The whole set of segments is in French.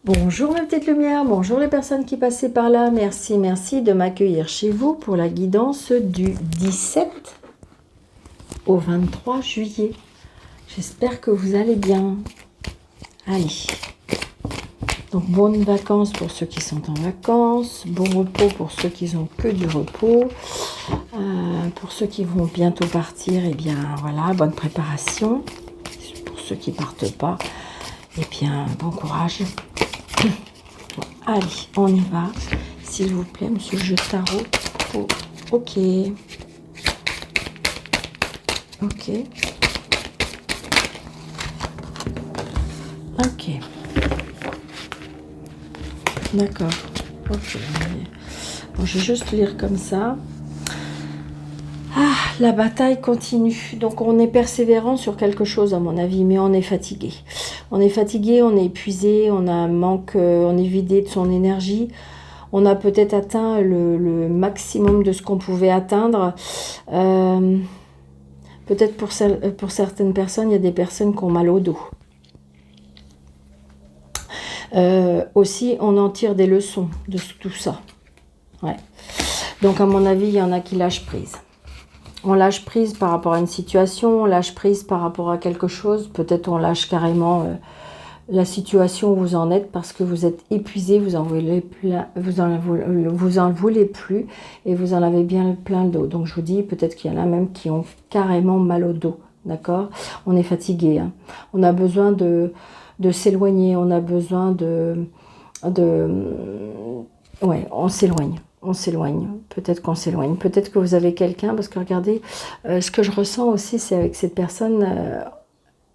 Bonjour mes petites lumières, bonjour les personnes qui passaient par là. Merci de m'accueillir chez vous pour la guidance du 17 au 23 juillet. J'espère que vous allez bien. Allez. Donc bonnes vacances pour ceux qui sont en vacances, bon repos pour ceux qui n'ont que du repos. Pour ceux qui vont bientôt partir, eh bien voilà, bonne préparation. Pour ceux qui ne partent pas, eh bien bon courage. Allez, on y va. S'il vous plaît, monsieur Jetaro. Oh, ok. Ok. Ok. D'accord. Ok. Bon, je vais juste lire comme ça. Ah, la bataille continue. Donc, on est persévérant sur quelque chose, à mon avis, mais on est fatigué. On est fatigué, on est épuisé, on a un manque, on est vidé de son énergie. On a peut-être atteint le maximum de ce qu'on pouvait atteindre. Peut-être pour certaines personnes, il y a des personnes qui ont mal au dos. Aussi, on en tire des leçons de tout ça. Ouais. Donc, à mon avis, il y en a qui lâchent prise. On lâche prise par rapport à une situation, on lâche prise par rapport à quelque chose. Peut-être on lâche carrément la situation où vous en êtes parce que vous êtes épuisé, vous en voulez plus et vous en avez bien plein le dos. Donc je vous dis, peut-être qu'il y en a même qui ont carrément mal au dos. D'accord? On est fatigué. Hein. On a besoin de s'éloigner, on a besoin ouais, on s'éloigne. On s'éloigne, peut-être qu'on s'éloigne, peut-être que vous avez quelqu'un, parce que regardez, ce que je ressens aussi, c'est avec cette personne,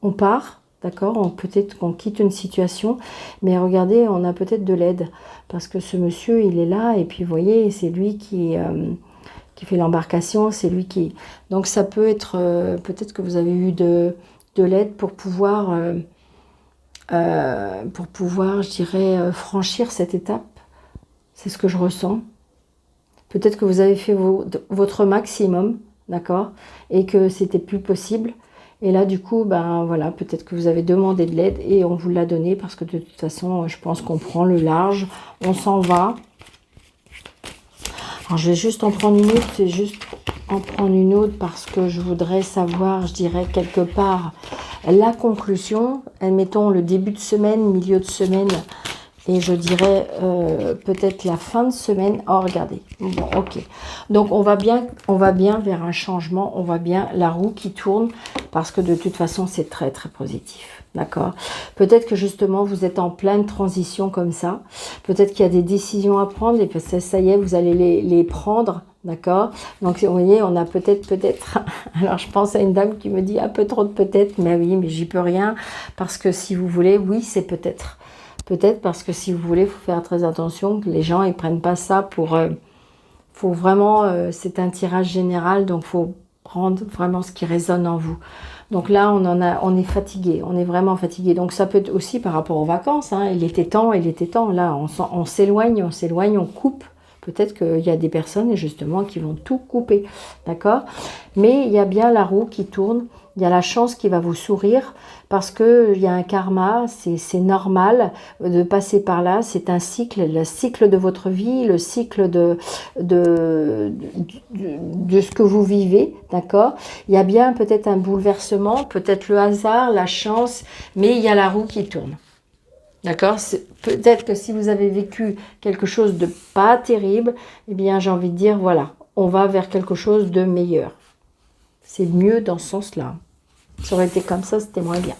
on part, d'accord, peut-être qu'on quitte une situation, mais regardez, on a peut-être de l'aide, parce que ce monsieur, il est là, et puis vous voyez, c'est lui qui fait l'embarcation, c'est lui qui... Donc ça peut être, peut-être que vous avez eu de l'aide pour pouvoir, je dirais, franchir cette étape, c'est ce que je ressens. Peut-être que vous avez fait votre maximum, d'accord, et que c'était plus possible. Et là, du coup, ben voilà, peut-être que vous avez demandé de l'aide et on vous l'a donné parce que de toute façon, je pense qu'on prend le large, on s'en va. Alors, je vais juste en prendre une autre, c'est juste en prendre une autre parce que je voudrais savoir, je dirais, quelque part, la conclusion. Admettons le début de semaine, milieu de semaine. Et je dirais peut-être la fin de semaine. Oh, regardez. Bon, ok. Donc, on va bien vers un changement. On voit bien la roue qui tourne parce que de toute façon, c'est très, très positif. D'accord? Peut-être que justement, vous êtes en pleine transition comme ça. Peut-être qu'il y a des décisions à prendre et que ça y est, vous allez les prendre. D'accord? Donc, vous voyez, on a peut-être... Alors, je pense à une dame qui me dit un peu trop de peut-être. Mais oui, mais j'y peux rien. Parce que si vous voulez, oui, c'est peut-être. Peut-être parce que si vous voulez, il faut faire très attention que les gens ne prennent pas ça pour... faut vraiment... c'est un tirage général, donc il faut prendre vraiment ce qui résonne en vous. Donc là, on est fatigué, on est vraiment fatigué. Donc ça peut être aussi par rapport aux vacances. Hein, il était temps. Là, on s'éloigne, on coupe. Peut-être qu'il y a des personnes justement qui vont tout couper, d'accord? Mais il y a bien la roue qui tourne, il y a la chance qui va vous sourire parce qu'il y a un karma, c'est normal de passer par là, c'est un cycle, le cycle de votre vie, le cycle de ce que vous vivez, d'accord? Il y a bien peut-être un bouleversement, peut-être le hasard, la chance, mais il y a la roue qui tourne. D'accord? Peut-être que si vous avez vécu quelque chose de pas terrible, eh bien, j'ai envie de dire, voilà, on va vers quelque chose de meilleur. C'est mieux dans ce sens-là. Ça aurait été comme ça, c'était moins bien.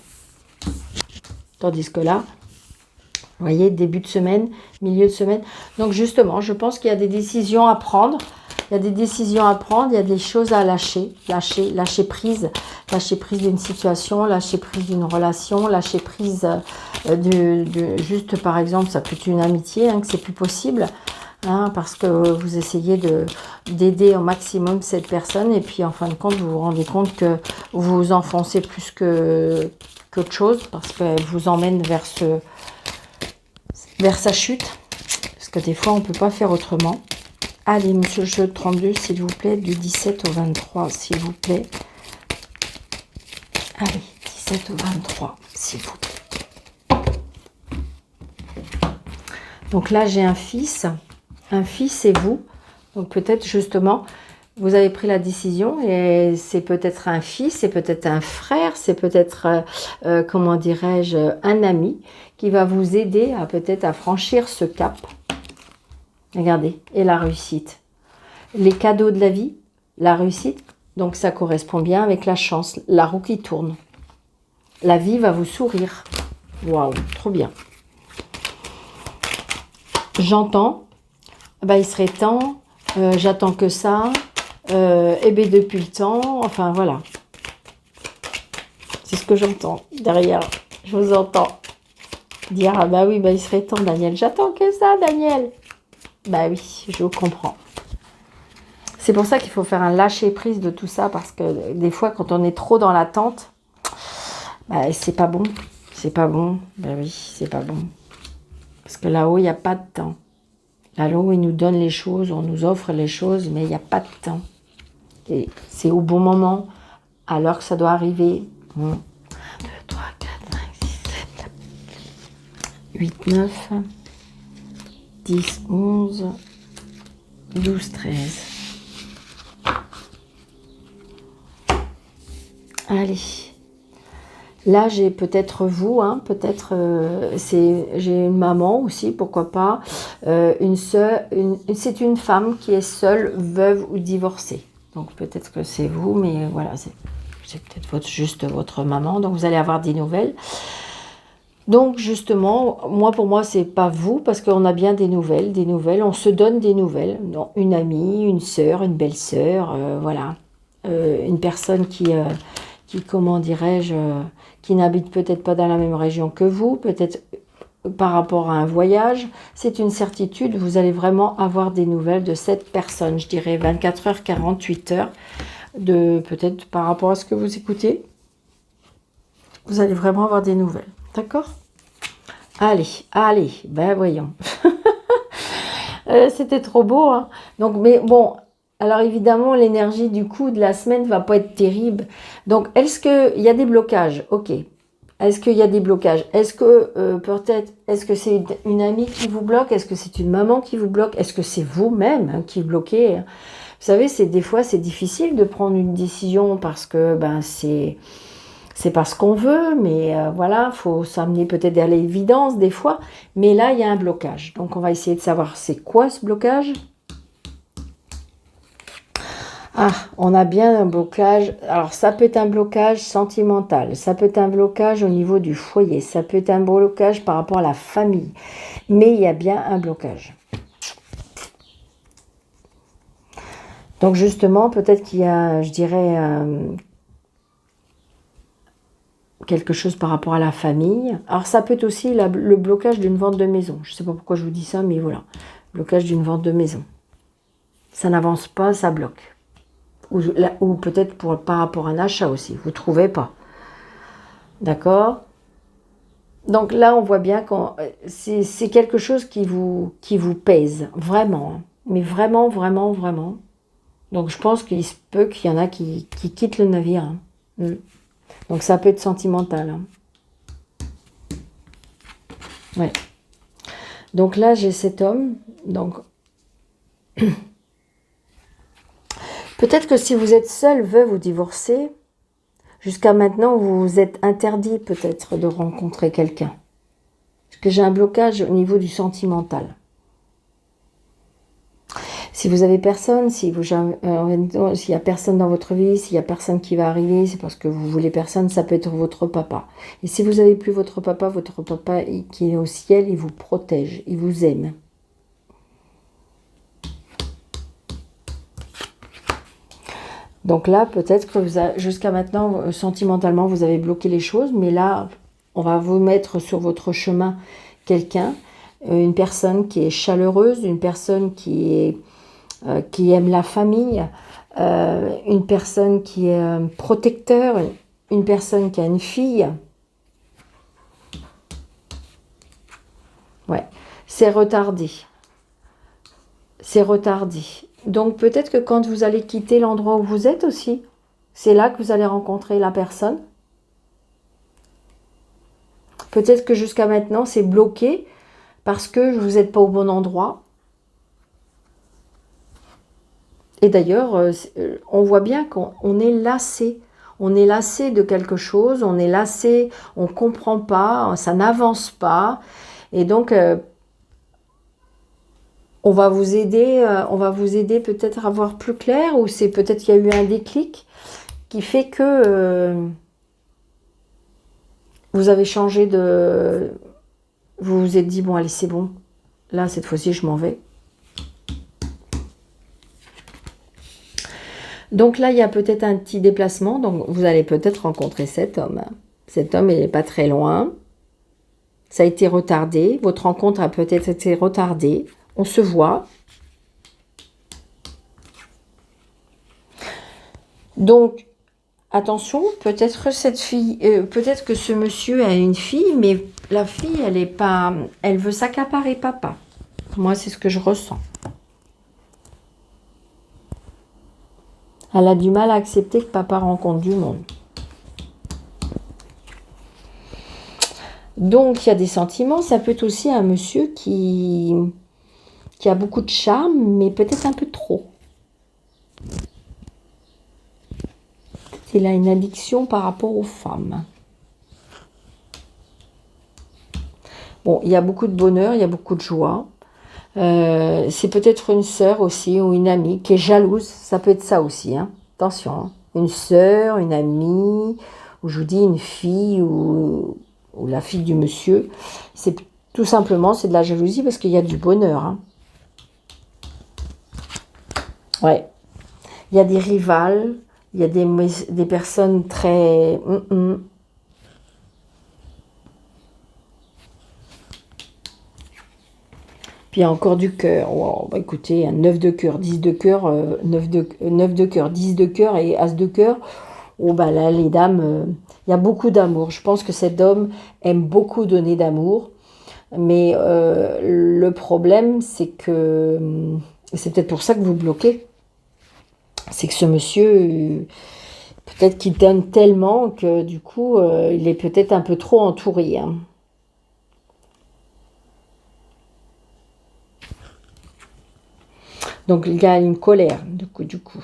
Tandis que là, vous voyez, début de semaine, milieu de semaine. Donc, justement, je pense qu'il y a des décisions à prendre. Il y a des décisions à prendre, il y a des choses à lâcher. Lâcher prise d'une situation, lâcher prise d'une relation, lâcher prise juste par exemple, ça peut être une amitié, hein, que c'est plus possible, hein, parce que vous essayez d'aider au maximum cette personne et puis en fin de compte, vous vous rendez compte que vous vous enfoncez plus qu'autre chose parce qu'elle vous emmène vers sa chute, parce que des fois, on ne peut pas faire autrement. Allez, monsieur jeu 32, s'il vous plaît, du 17 au 23, s'il vous plaît. Allez, 17 au 23, s'il vous plaît. Donc là, j'ai un fils et vous. Donc peut-être justement, vous avez pris la décision et c'est peut-être un fils, c'est peut-être un frère, c'est peut-être, comment dirais-je, un ami qui va vous aider à peut-être à franchir ce cap. Regardez, et la réussite. Les cadeaux de la vie, la réussite, donc ça correspond bien avec la chance, la roue qui tourne. La vie va vous sourire. Waouh, trop bien. J'entends, bah, il serait temps, j'attends que ça, et bien depuis le temps, enfin voilà. C'est ce que j'entends derrière, je vous entends dire, ah bah oui, bah, il serait temps Daniel, j'attends que ça Daniel. Bah oui, je vous comprends. C'est pour ça qu'il faut faire un lâcher-prise de tout ça, parce que des fois, quand on est trop dans l'attente, bah, c'est pas bon. C'est pas bon. Bah oui, c'est pas bon. Parce que là-haut, il n'y a pas de temps. Là-haut, il nous donne les choses, on nous offre les choses, mais il n'y a pas de temps. Et c'est au bon moment, à l'heure que ça doit arriver. 1, 2, 3, 4, 5, 6, 7, 8, 9, 10, 11, 12, 13. Allez. Là, j'ai peut-être vous, hein, peut-être j'ai une maman aussi, pourquoi pas, une sœur, c'est une femme qui est seule, veuve ou divorcée. Donc peut-être que c'est vous, mais voilà, c'est peut-être juste votre maman, donc vous allez avoir des nouvelles. Donc justement, pour moi, c'est pas vous, parce qu'on a bien des nouvelles, on se donne des nouvelles. Non, une amie, une sœur, une belle-sœur, voilà. Une personne qui comment dirais-je, qui n'habite peut-être pas dans la même région que vous, peut-être par rapport à un voyage, c'est une certitude, vous allez vraiment avoir des nouvelles de cette personne, je dirais 24 heures, 48 heures, peut-être par rapport à ce que vous écoutez, vous allez vraiment avoir des nouvelles, d'accord? Allez, ben voyons. C'était trop beau, hein. Donc, mais bon, alors évidemment, l'énergie du coup de la semaine ne va pas être terrible. Donc, est-ce qu'il y a des blocages? Ok. Est-ce qu'il y a des blocages? Est-ce que peut-être, est-ce que c'est une amie qui vous bloque? Est-ce que c'est une maman qui vous bloque? Est-ce que c'est vous-même, hein, qui bloquez? Vous savez, des fois, c'est difficile de prendre une décision parce que ben, c'est pas ce qu'on veut, mais voilà, il faut s'amener peut-être à l'évidence des fois. Mais là, il y a un blocage. Donc, on va essayer de savoir c'est quoi ce blocage. Ah, on a bien un blocage. Alors, ça peut être un blocage sentimental. Ça peut être un blocage au niveau du foyer. Ça peut être un blocage par rapport à la famille. Mais il y a bien un blocage. Donc, justement, peut-être qu'il y a, je dirais, quelque chose par rapport à la famille. Alors, ça peut être aussi le blocage d'une vente de maison. Je ne sais pas pourquoi je vous dis ça, mais voilà. Blocage d'une vente de maison. Ça n'avance pas, ça bloque. Ou peut-être par rapport à un achat aussi, vous ne trouvez pas. D'accord? Donc là, on voit bien que c'est quelque chose qui vous pèse, vraiment. Hein. Mais vraiment, vraiment, vraiment. Donc je pense qu'il se peut qu'il y en a qui quittent le navire. Hein. Donc ça peut être sentimental. Hein. Ouais. Donc là, j'ai cet homme. Donc... Peut-être que si vous êtes seul, veuve ou divorcé, jusqu'à maintenant, vous vous êtes interdit peut-être de rencontrer quelqu'un. Parce que j'ai un blocage au niveau du sentimental. Si vous avez personne, s'il y a personne dans votre vie, s'il y a personne qui va arriver, c'est parce que vous voulez personne, ça peut être votre papa. Et si vous n'avez plus votre papa qui est au ciel, il vous protège, il vous aime. Donc là, peut-être que jusqu'à maintenant, sentimentalement, vous avez bloqué les choses, mais là, on va vous mettre sur votre chemin quelqu'un, une personne qui est chaleureuse, une personne qui aime la famille, une personne qui est protecteur, une personne qui a une fille. Ouais, c'est retardé. C'est retardé. Donc peut-être que quand vous allez quitter l'endroit où vous êtes aussi, c'est là que vous allez rencontrer la personne. Peut-être que jusqu'à maintenant, c'est bloqué parce que vous n'êtes pas au bon endroit. Et d'ailleurs, on voit bien qu'on est lassé. On est lassé de quelque chose, on est lassé, on ne comprend pas, ça n'avance pas. Et donc, on va vous aider peut-être à voir plus clair, ou c'est peut-être qu'il y a eu un déclic qui fait que vous avez changé de... Vous vous êtes dit, bon, allez, c'est bon. Là, cette fois-ci, je m'en vais. Donc là, il y a peut-être un petit déplacement. Donc, vous allez peut-être rencontrer cet homme. Cet homme, il n'est pas très loin. Ça a été retardé. Votre rencontre a peut-être été retardée. On se voit. Donc, attention, peut-être cette fille, peut-être que ce monsieur a une fille, mais la fille, elle est pas, elle veut s'accaparer papa. Moi, c'est ce que je ressens. Elle a du mal à accepter que papa rencontre du monde. Donc, il y a des sentiments. Ça peut être aussi un monsieur qui a beaucoup de charme, mais peut-être un peu trop. Il a une addiction par rapport aux femmes. Bon, il y a beaucoup de bonheur, il y a beaucoup de joie. C'est peut-être une sœur aussi ou une amie qui est jalouse. Ça peut être ça aussi. Hein. Attention. Hein. Une sœur, une amie, ou je vous dis une fille ou la fille du monsieur. C'est tout simplement, c'est de la jalousie parce qu'il y a du bonheur. Hein. Ouais. Il y a des rivales. Il y a des personnes très... Puis il y a encore du cœur. Wow, bah écoutez, un 9 de cœur, 10 de cœur, 9 de cœur, 10 de cœur et as de cœur. Oh bah là, les dames, il y a beaucoup d'amour. Je pense que cet homme aime beaucoup donner d'amour. Mais le problème, c'est que... c'est peut-être pour ça que vous bloquez. C'est que ce monsieur... peut-être qu'il donne tellement que du coup, il est peut-être un peu trop entouré. Hein. Donc, il y a une colère, du coup.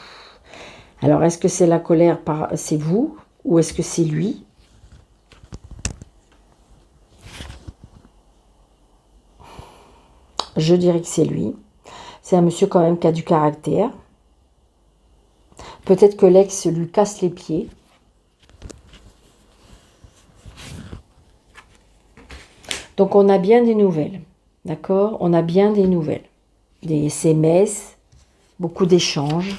Alors, est-ce que c'est la colère c'est vous ou est-ce que c'est lui? Je dirais que c'est lui. C'est un monsieur quand même qui a du caractère. Peut-être que l'ex lui casse les pieds. Donc, on a bien des nouvelles. D'accord? On a bien des nouvelles. Des SMS, beaucoup d'échanges.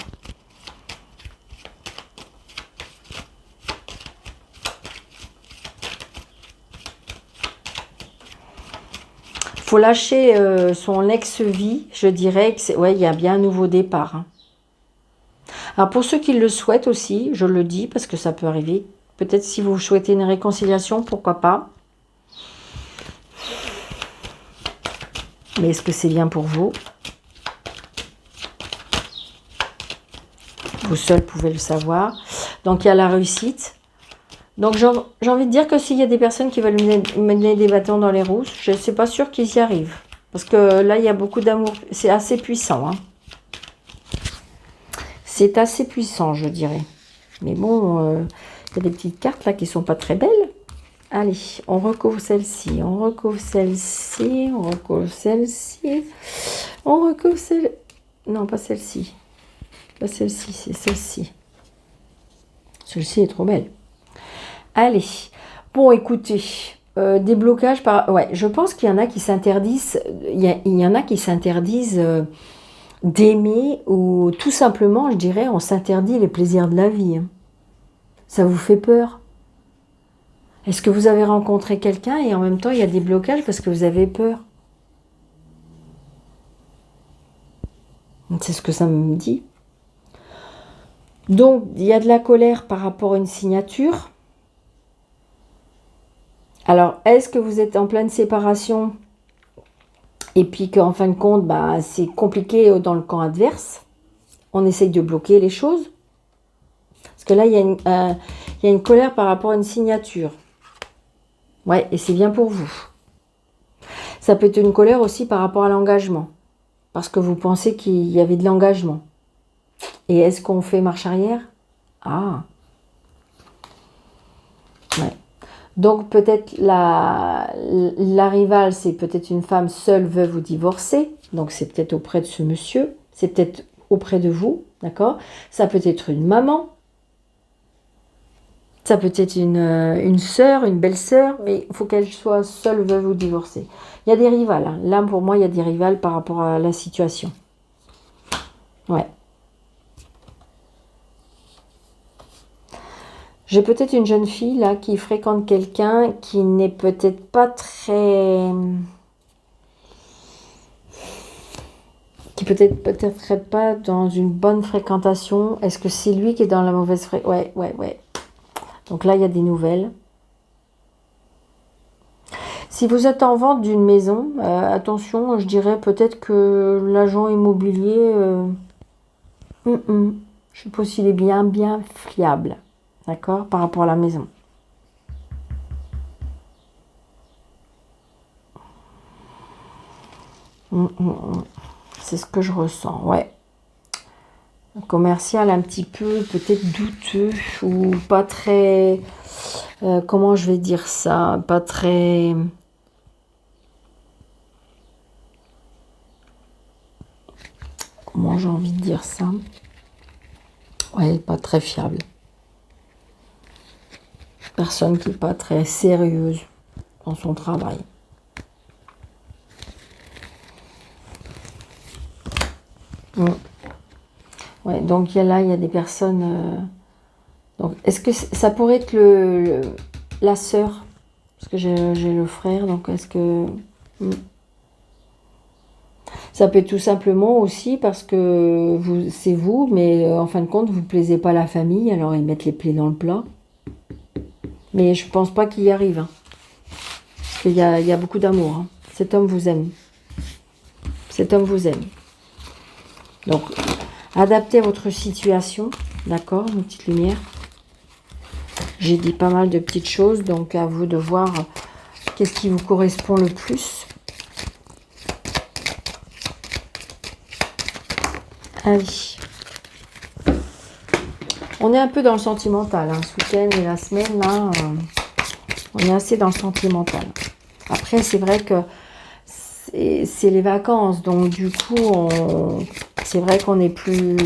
Faut lâcher son ex-vie, je dirais que ouais, il y a bien un nouveau départ. Hein. Alors pour ceux qui le souhaitent aussi, je le dis parce que ça peut arriver. Peut-être si vous souhaitez une réconciliation, pourquoi pas. Mais est-ce que c'est bien pour vous? Vous seul pouvez le savoir. Donc il y a la réussite. Donc j'ai envie de dire que s'il y a des personnes qui veulent mener des bâtons dans les roues, je ne suis pas sûre qu'ils y arrivent. Parce que là, il y a beaucoup d'amour. C'est assez puissant. Hein. C'est assez puissant, je dirais. Mais bon, il y a des petites cartes là qui ne sont pas très belles. Allez, on recouvre celle-ci, on recouvre celle-ci, on recouvre celle-ci, on recouvre celle... Non, pas celle-ci. Pas celle-ci, c'est celle-ci. Celle-ci est trop belle. Allez, bon, écoutez, des blocages par... Ouais, je pense qu'il y en a qui s'interdisent, il y en a qui s'interdisent d'aimer, ou tout simplement, je dirais, on s'interdit les plaisirs de la vie. Hein. Ça vous fait peur? Est-ce que vous avez rencontré quelqu'un et en même temps, il y a des blocages parce que vous avez peur? C'est ce que ça me dit. Donc, il y a de la colère par rapport à une signature. Alors, est-ce que vous êtes en pleine séparation et puis qu'en fin de compte, bah, c'est compliqué dans le camp adverse? On essaye de bloquer les choses. Parce que là, il y a une colère par rapport à une signature. Ouais, et c'est bien pour vous. Ça peut être une colère aussi par rapport à l'engagement. Parce que vous pensez qu'il y avait de l'engagement. Et est-ce qu'on fait marche arrière? Ah. Ouais. Donc peut-être la rivale, c'est peut-être une femme seule, veuve ou divorcée. Donc c'est peut-être auprès de ce monsieur. C'est peut-être auprès de vous. D'accord? Ça peut être une maman. Ça peut être une sœur, une belle-sœur. Mais il faut qu'elle soit seule, veuve ou divorcée. Il y a des rivales. Hein. Là, pour moi, il y a des rivales par rapport à la situation. Ouais. J'ai peut-être une jeune fille là qui fréquente quelqu'un qui n'est peut-être pas très... qui peut-être pas dans une bonne fréquentation. Est-ce que c'est lui qui est dans la mauvaise fréquentation? Ouais. Donc là, il y a des nouvelles. Si vous êtes en vente d'une maison, attention, je dirais peut-être que l'agent immobilier, je sais pas s'il est bien fiable. D'accord? Par rapport à la maison. C'est ce que je ressens, ouais. Un commercial un petit peu peut-être douteux ou pas très... comment je vais dire ça? Pas très... Comment j'ai envie de dire ça? Ouais, pas très fiable. Personne qui n'est pas très sérieuse dans son travail. Ouais, donc il y a des personnes... donc, est-ce que ça pourrait être la sœur? Parce que j'ai le frère, donc est-ce que... Ça peut être tout simplement aussi parce que c'est vous, mais en fin de compte, vous ne plaisez pas à la famille, alors ils mettent les plaies dans le plat. Mais je pense pas qu'il y arrive. Hein. Parce qu'il y a beaucoup d'amour. Hein. Cet homme vous aime. Cet homme vous aime. Donc, adaptez votre situation. D'accord, une petite lumière. J'ai dit pas mal de petites choses, donc à vous de voir qu'est-ce qui vous correspond le plus. Allez. On est un peu dans le sentimental, hein, ce week-end et la semaine, là, on est assez dans le sentimental. Après, c'est vrai que c'est les vacances, donc du coup, c'est vrai qu'on est plus...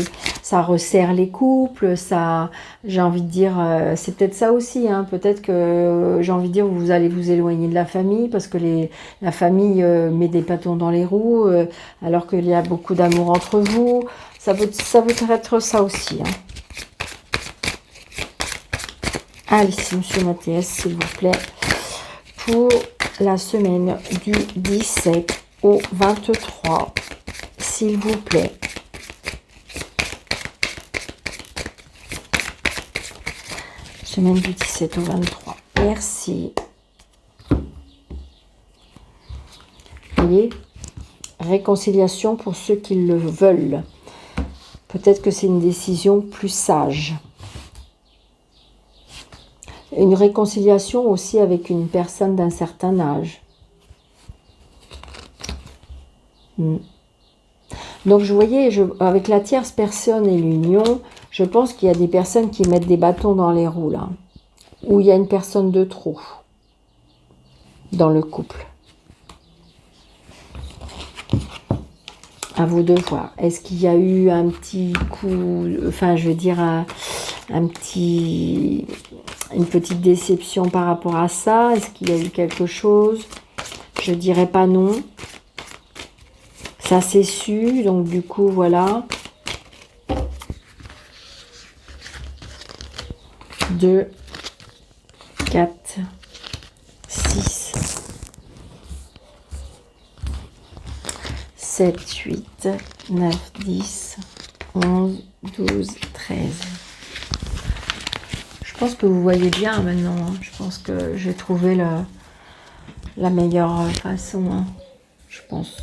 Ça resserre les couples, ça, j'ai envie de dire, c'est peut-être ça aussi, hein, peut-être que, j'ai envie de dire, vous allez vous éloigner de la famille, parce que la famille met des bâtons dans les roues, alors qu'il y a beaucoup d'amour entre vous, ça peut être ça aussi, hein. Allez, monsieur Mathias, s'il vous plaît, pour la semaine du 17 au 23, s'il vous plaît. Semaine du 17 au 23. Merci. Vous voyez, réconciliation pour ceux qui le veulent. Peut-être que c'est une décision plus sage. Une réconciliation aussi avec une personne d'un certain âge. Donc, je voyais, avec la tierce personne et l'union, je pense qu'il y a des personnes qui mettent des bâtons dans les roues, là. Ou il y a une personne de trop dans le couple. À vous de voir. Est-ce qu'il y a eu un petit coup, enfin, je veux dire, une petite déception par rapport à ça? Est-ce qu'il y a eu quelque chose? Je dirais pas non. Ça s'est su, donc du coup, voilà. 2, 4, 6, 7, 8, 9, 10, 11, 12, 13. Je pense que vous voyez bien maintenant. Hein. Je pense que j'ai trouvé la meilleure façon. Hein. Je pense.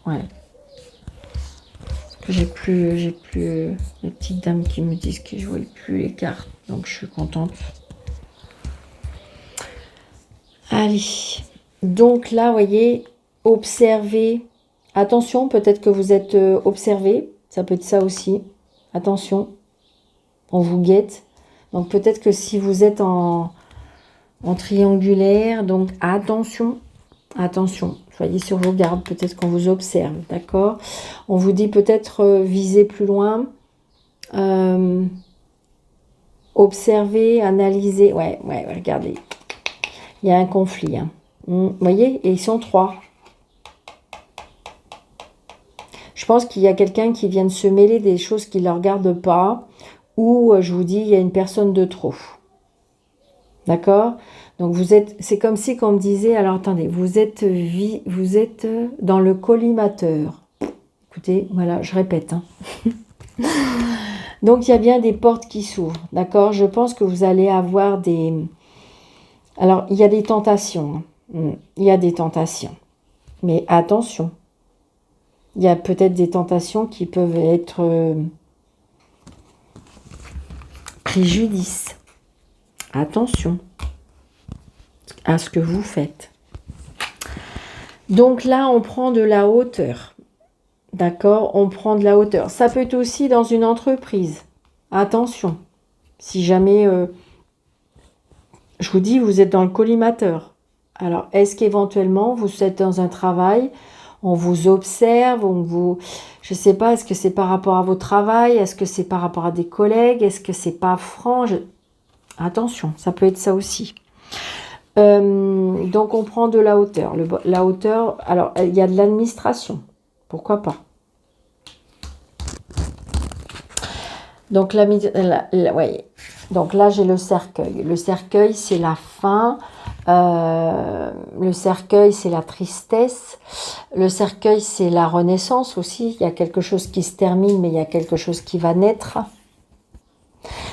Ouais. Parce que j'ai plus les petites dames qui me disent que je ne vois plus les cartes. Donc je suis contente. Allez. Donc là, vous voyez, observer. Attention, peut-être que vous êtes observé. Ça peut être ça aussi. Attention, on vous guette. Donc peut-être que si vous êtes en triangulaire, donc attention, attention. Soyez sur vos gardes, peut-être qu'on vous observe, d'accord? On vous dit peut-être viser plus loin. Observer, analyser. Ouais, regardez. Il y a un conflit. Hein. Vous voyez, et ils sont 3. Je pense qu'il y a quelqu'un qui vient de se mêler des choses qui ne le regardent pas. Ou, je vous dis, il y a une personne de trop. D'accord? Donc, vous êtes... C'est comme si qu'on me disait... Alors, attendez. Vous êtes dans le collimateur. Écoutez, voilà, je répète. Hein. Donc, il y a bien des portes qui s'ouvrent. D'accord? Je pense que vous allez avoir des... Alors, il y a des tentations. Il y a des tentations. Mais attention. Il y a peut-être des tentations qui peuvent être préjudice. Attention à ce que vous faites. Donc là, on prend de la hauteur. D'accord? On prend de la hauteur. Ça peut être aussi dans une entreprise. Attention. Si jamais, je vous dis, vous êtes dans le collimateur. Alors, est-ce qu'éventuellement, vous êtes dans un travail, on vous observe, je ne sais pas, est-ce que c'est par rapport à votre travail, est-ce que c'est par rapport à des collègues, est-ce que c'est pas franc, attention, ça peut être ça aussi. Donc, on prend de la hauteur. La hauteur, alors, il y a de l'administration. Pourquoi pas? Donc, ouais. Donc là, j'ai le cercueil. Le cercueil, c'est la fin. Le cercueil, c'est la tristesse. Le cercueil, c'est la renaissance aussi. Il y a quelque chose qui se termine, mais il y a quelque chose qui va naître.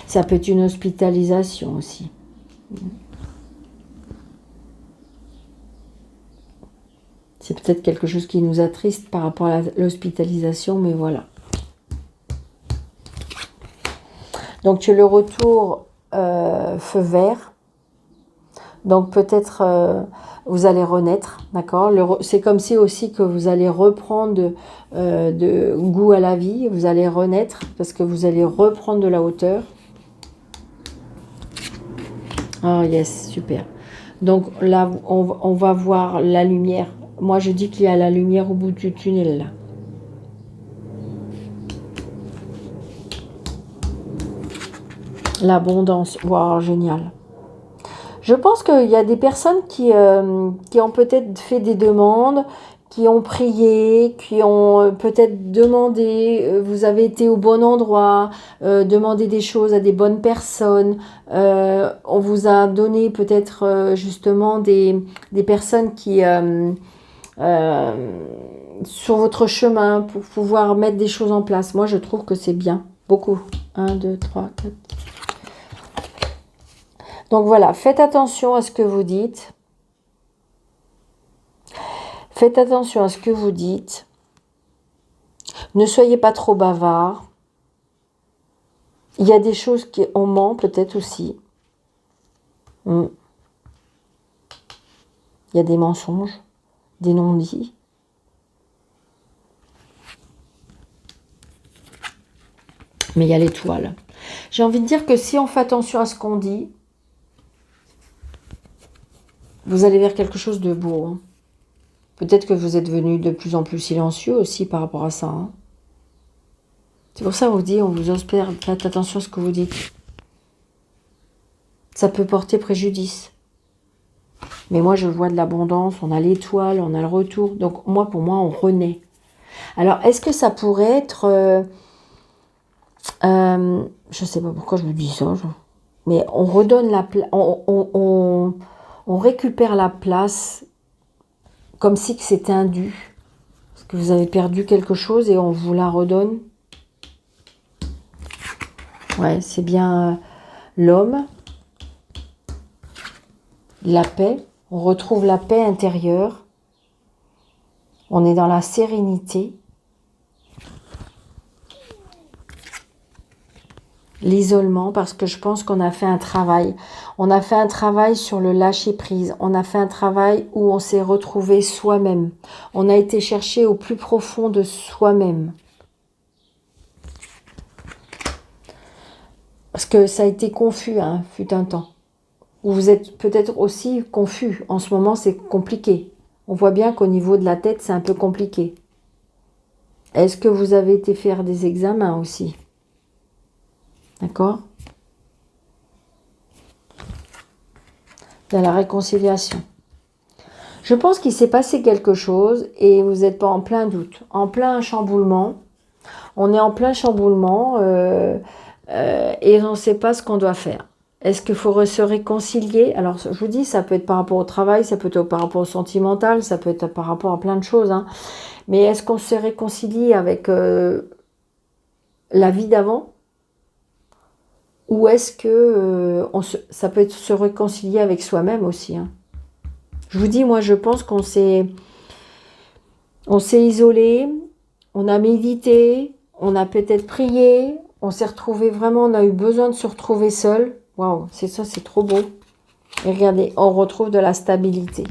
Ça peut être une hospitalisation aussi. C'est peut-être quelque chose qui nous attriste par rapport à l'hospitalisation, mais voilà. Donc, tu le retour feu vert. Donc, peut-être vous allez renaître, d'accord? C'est comme si aussi que vous allez reprendre de goût à la vie. Vous allez renaître parce que vous allez reprendre de la hauteur. Oh, yes, super. Donc, là, on va voir la lumière. Moi, je dis qu'il y a la lumière au bout du tunnel, là. L'abondance. Waouh, génial. Je pense qu'il y a des personnes qui ont peut-être fait des demandes, qui ont prié, qui ont peut-être demandé, vous avez été au bon endroit, demandé des choses à des bonnes personnes. On vous a donné peut-être justement des personnes qui... sur votre chemin pour pouvoir mettre des choses en place. Moi, je trouve que c'est bien. Beaucoup. 1, 2, 3, 4... Donc voilà, faites attention à ce que vous dites. Faites attention à ce que vous dites. Ne soyez pas trop bavard. Il y a des choses qu'on ment peut-être aussi. Il y a des mensonges, des non-dits. Mais il y a l'étoile. J'ai envie de dire que si on fait attention à ce qu'on dit, vous allez vers quelque chose de beau. Hein. Peut-être que vous êtes devenu de plus en plus silencieux aussi par rapport à ça. Hein. C'est pour ça qu'on vous dit, on vous espère, faites attention à ce que vous dites. Ça peut porter préjudice. Mais moi, je vois de l'abondance, on a l'étoile, on a le retour. Donc, pour moi, on renaît. Alors, est-ce que ça pourrait être... je ne sais pas pourquoi je me dis ça. Mais on redonne la place... On récupère la place comme si c'était un dû. Parce que vous avez perdu quelque chose et on vous la redonne. Ouais, c'est bien l'homme. La paix. On retrouve la paix intérieure. On est dans la sérénité. L'isolement, parce que je pense qu'on a fait un travail. On a fait un travail sur le lâcher-prise. On a fait un travail où on s'est retrouvé soi-même. On a été chercher au plus profond de soi-même. Parce que ça a été confus, hein, fut un temps. Vous êtes peut-être aussi confus. En ce moment, c'est compliqué. On voit bien qu'au niveau de la tête, c'est un peu compliqué. Est-ce que vous avez été faire des examens aussi? D'accord? Dans la réconciliation. Je pense qu'il s'est passé quelque chose et vous n'êtes pas en plein doute, en plein chamboulement. On est en plein chamboulement et on ne sait pas ce qu'on doit faire. Est-ce qu'il faut se réconcilier? Alors, je vous dis, ça peut être par rapport au travail, ça peut être par rapport au sentimental, ça peut être par rapport à plein de choses. Hein. Mais est-ce qu'on se réconcilie avec la vie d'avant? Ou est-ce que ça peut être se réconcilier avec soi-même aussi, hein. Je vous dis, moi, je pense qu'on s'est isolé, on a médité, on a peut-être prié, on s'est retrouvé vraiment, on a eu besoin de se retrouver seul. Waouh, c'est ça, c'est trop beau. Et regardez, on retrouve de la stabilité.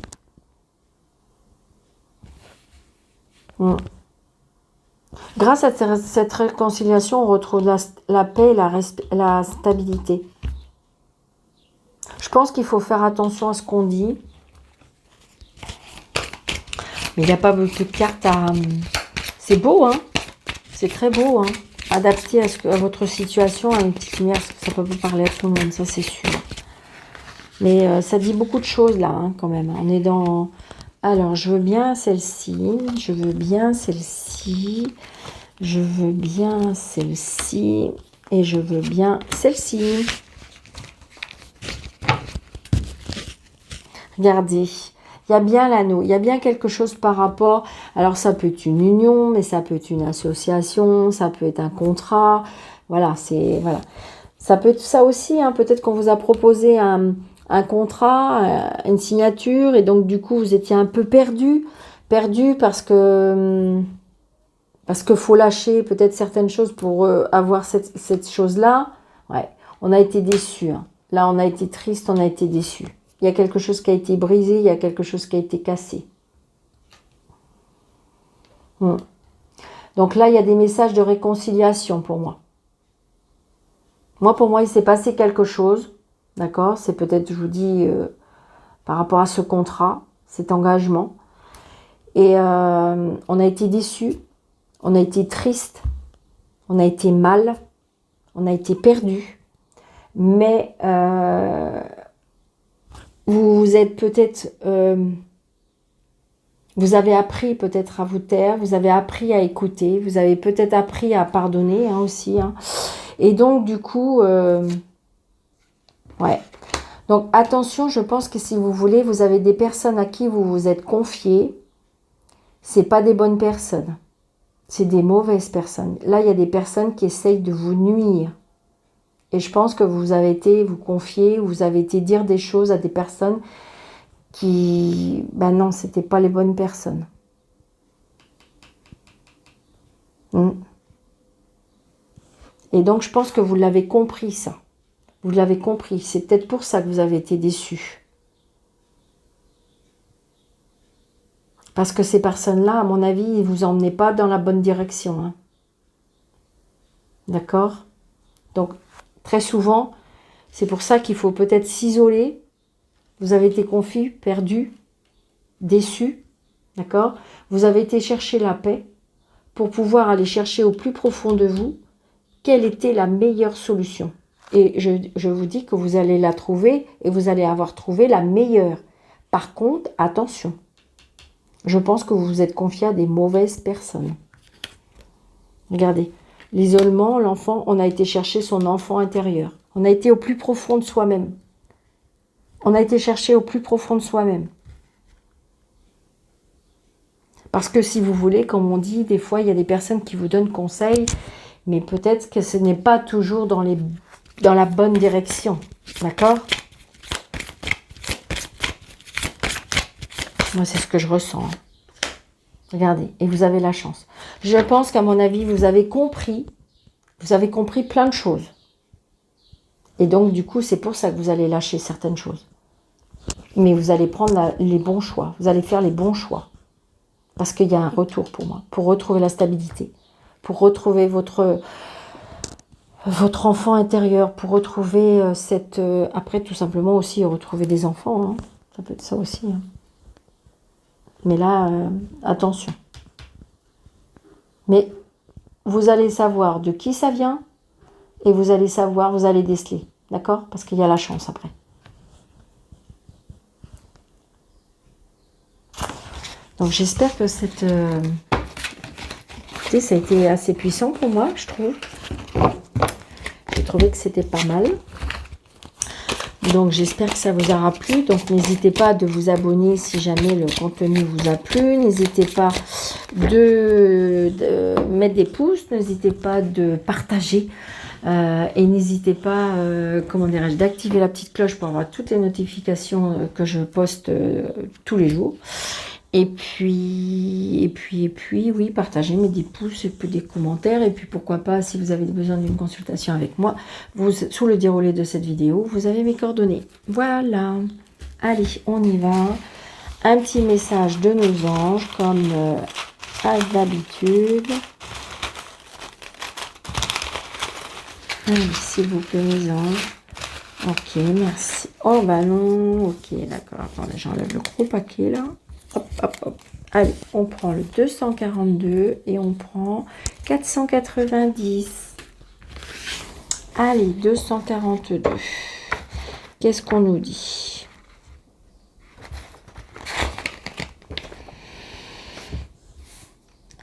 Grâce à cette réconciliation, on retrouve la paix et la stabilité. Je pense qu'il faut faire attention à ce qu'on dit. Mais il n'y a pas beaucoup de cartes à... C'est beau, hein? C'est très beau, hein? Adapté à votre situation, à une petite lumière, parce que ça peut pas parler à tout le monde, ça c'est sûr. Mais ça dit beaucoup de choses là, hein, quand même. On est dans... Alors, je veux bien celle-ci, je veux bien celle-ci, je veux bien celle-ci, et je veux bien celle-ci. Regardez, il y a bien l'anneau, il y a bien quelque chose par rapport... Alors, ça peut être une union, mais ça peut être une association, ça peut être un contrat. Voilà, c'est... Voilà. Ça peut être ça aussi, hein, peut-être qu'on vous a proposé un contrat, une signature, et donc du coup, vous étiez un peu perdu parce que faut lâcher peut-être certaines choses pour avoir cette chose-là. Ouais, on a été déçus. Hein. Là, on a été triste, on a été déçus. Il y a quelque chose qui a été brisé, il y a quelque chose qui a été cassé. Donc là, il y a des messages de réconciliation pour moi. Moi, pour moi, il s'est passé quelque chose. D'accord? C'est peut-être, je vous dis, par rapport à ce contrat, cet engagement. Et on a été déçus, on a été triste, on a été mal, on a été perdu. Mais vous êtes peut-être... vous avez appris peut-être à vous taire, vous avez appris à écouter, vous avez peut-être appris à pardonner, hein, aussi. Hein. Et donc, du coup... ouais. Donc, attention, je pense que si vous voulez, vous avez des personnes à qui vous vous êtes confiés. C'est pas des bonnes personnes. C'est des mauvaises personnes. Là, il y a des personnes qui essayent de vous nuire. Et je pense que vous avez été vous confier, vous avez été dire des choses à des personnes qui... Ben non, c'était pas les bonnes personnes. Et donc, je pense que vous l'avez compris, ça. Vous l'avez compris. C'est peut-être pour ça que vous avez été déçus. Parce que ces personnes-là, à mon avis, ils ne vous emmenaient pas dans la bonne direction. Hein. D'accord? Donc, très souvent, c'est pour ça qu'il faut peut-être s'isoler. Vous avez été confus, perdu, déçu. D'accord? Vous avez été chercher la paix pour pouvoir aller chercher au plus profond de vous quelle était la meilleure solution. Et je vous dis que vous allez la trouver et vous allez avoir trouvé la meilleure. Par contre, attention. Je pense que vous vous êtes confié à des mauvaises personnes. Regardez. L'isolement, l'enfant, on a été chercher son enfant intérieur. On a été au plus profond de soi-même. On a été chercher au plus profond de soi-même. Parce que si vous voulez, comme on dit, des fois, il y a des personnes qui vous donnent conseil, mais peut-être que ce n'est pas toujours dans la bonne direction. D'accord? Moi, c'est ce que je ressens. Regardez, et vous avez la chance. Je pense qu'à mon avis, vous avez compris plein de choses. Et donc, du coup, c'est pour ça que vous allez lâcher certaines choses. Mais vous allez prendre les bons choix. Vous allez faire les bons choix. Parce qu'il y a un retour pour moi. Pour retrouver la stabilité. Pour retrouver votre enfant intérieur. Pour retrouver cette... après, tout simplement aussi, retrouver des enfants. Hein. Ça peut être ça aussi. Hein. Mais là, attention. Mais vous allez savoir de qui ça vient. Et vous allez savoir, vous allez déceler. D'accord? Parce qu'il y a la chance après. Donc j'espère que cette... Écoutez, ça a été assez puissant pour moi, je trouve. J'ai trouvé que c'était pas mal. Donc j'espère que ça vous aura plu. Donc n'hésitez pas de vous abonner si jamais le contenu vous a plu. N'hésitez pas de mettre des pouces. N'hésitez pas de partager. Et n'hésitez pas, comment dirais-je, d'activer la petite cloche pour avoir toutes les notifications que je poste tous les jours. Et puis, oui, partagez, mettez des pouces et puis des commentaires. Et puis, pourquoi pas, si vous avez besoin d'une consultation avec moi, sous le déroulé de cette vidéo, vous avez mes coordonnées. Voilà. Allez, on y va. Un petit message de nos anges, comme à d'habitude. Allez, s'il vous plaît, mes anges. Ok, merci. Oh, bah non. Ok, d'accord. Attendez, j'enlève le gros paquet, là. Hop, hop, hop. Allez, on prend le 242 et on prend 490. Allez, 242. Qu'est-ce qu'on nous dit?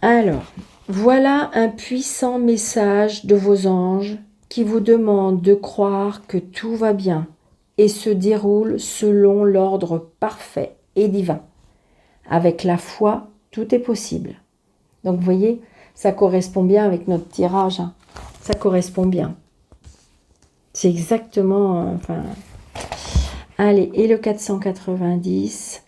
Alors, voilà un puissant message de vos anges qui vous demande de croire que tout va bien et se déroule selon l'ordre parfait et divin. Avec la foi, tout est possible. Donc, vous voyez, ça correspond bien avec notre tirage. Hein. Ça correspond bien. C'est exactement... enfin, allez, et le 490.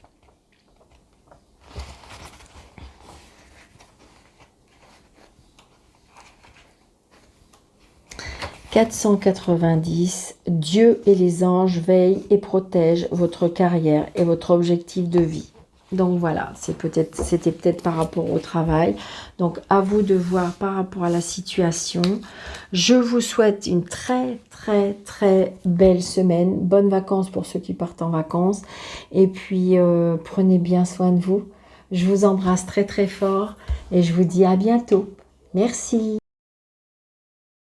« 490, Dieu et les anges veillent et protègent votre carrière et votre objectif de vie. » Donc voilà, c'était peut-être par rapport au travail. Donc à vous de voir par rapport à la situation. Je vous souhaite une très très très belle semaine. Bonnes vacances pour ceux qui partent en vacances. Et puis prenez bien soin de vous. Je vous embrasse très très fort et je vous dis à bientôt. Merci.